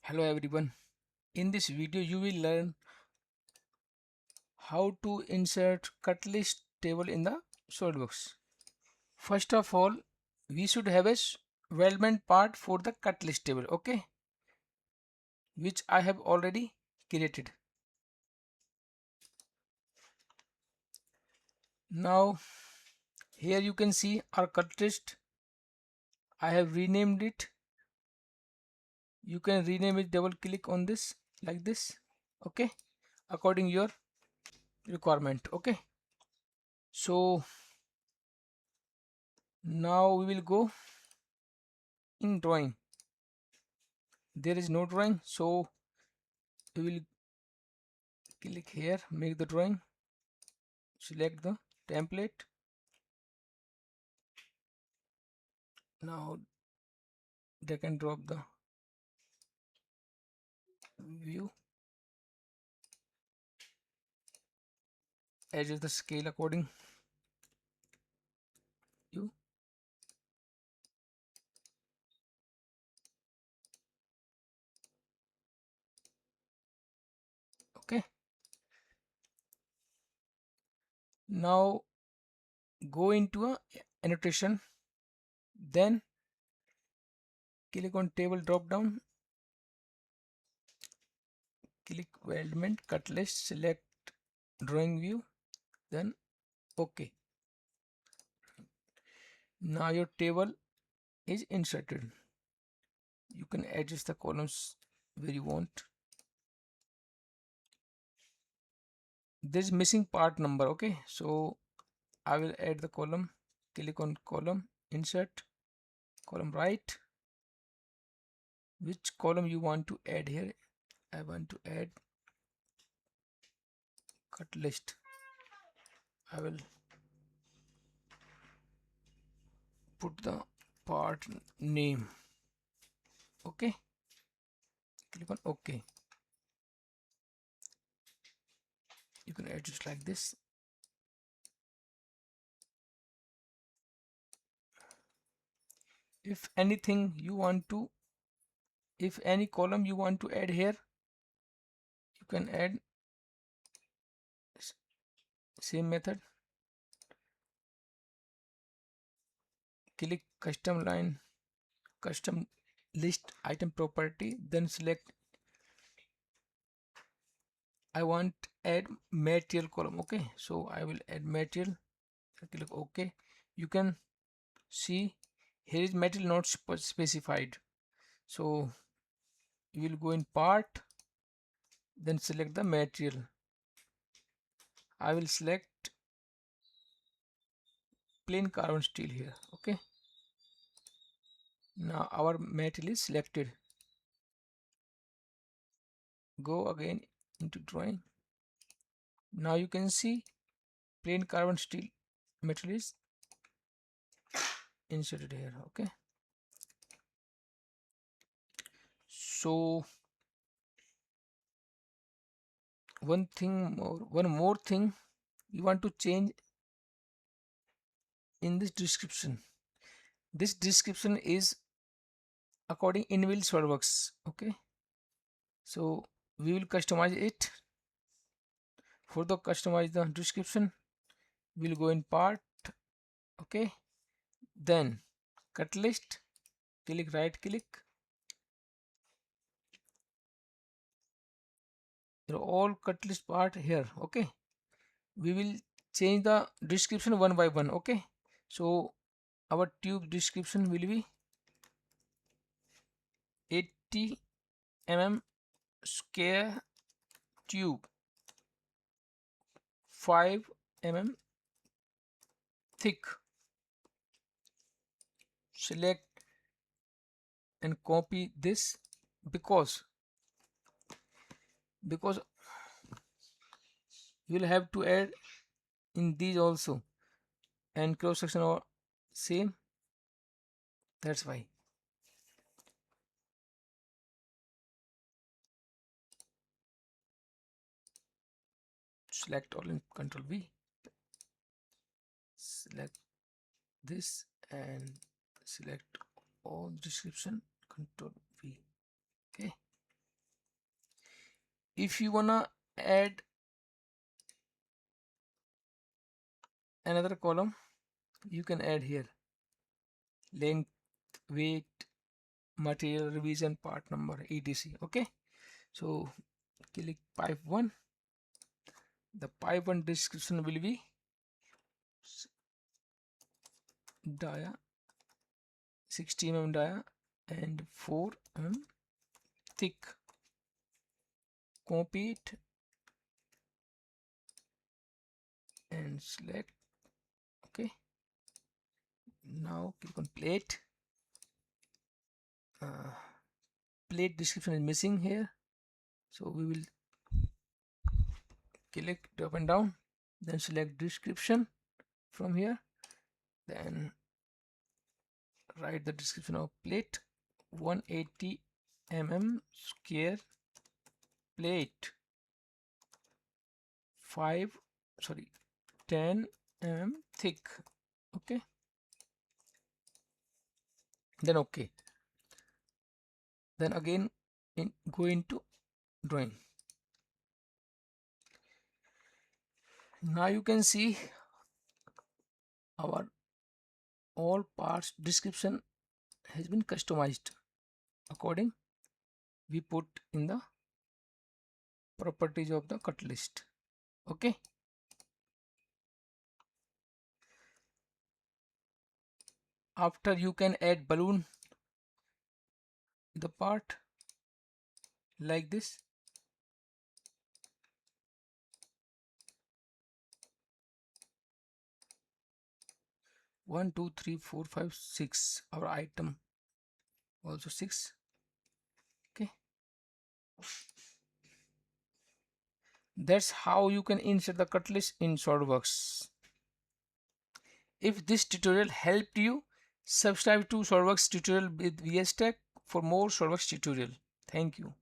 Hello everyone. In this video you will learn how to insert cut list table in the SOLIDWORKS. First of all, we should have a weldment part for the cut list table, okay, which I have already created. Now here you can see our cut list. I have renamed it. You can rename it, double click on this like this, okay, according your requirement, okay. So now we will go in drawing. There is no drawing, so we will click here, make the drawing, select the template. Now drag and drop the view, adjust the scale according you. Okay, now go into a annotation, then click on table drop down, click weldment cut list, select drawing view, then okay. Now your table is inserted. You can adjust the columns where you want. There's missing part number, okay, so I will add the column. Click on column, insert, column right. Which column you want to add here? I want to add cut list. I will put the part name, okay. Click on OK. You can adjust like this. If anything you want to, if any column you want to add here, you can add same method. Click custom line, custom list item property, then select I want add material column, okay, so I will add material. Click OK. You can see here is material not specified, so you will go in part, then select the material. I will select plain carbon steel here, okay. Now our material is selected. Go again into drawing. Now you can see plain carbon steel material is inserted here, okay. So one more thing you want to change in this description. This description is according inbuilt SOLIDWORKS, okay. So we will customize it. For the customize the description, we'll go in part, okay, then cut list, click right click, all cut list part here, okay. We will change the description one by one, okay. So our tube description will be 80 mm square tube, 5 mm thick. Select and copy this because you will have to add in these also, and cross section are same, that's why. Select all in Control V, select this and select all description, Control V, okay. if you wanna add another column, you can add here length, weight, material, revision, part number, etc. Okay, so click pipe 1. The pipe 1 description will be dia 60 mm dia and 4 mm thick. Copy it and select. Okay, now click on plate. Plate description is missing here, so we will click up and down, then select description from here, then write the description of plate. 180 mm square plate, 10 mm thick. Okay, then okay, then again go into drawing. Now you can see our all parts description has been customized according we put in the properties of the cut list. Okay, after you can add balloon the part like this. One, two, three, four, five, 6. Our item also 6. Okay, that's how you can insert the cut list in SOLIDWORKS. If this tutorial helped you, subscribe to SOLIDWORKS tutorial with VS Tech for more SOLIDWORKS tutorial. Thank you.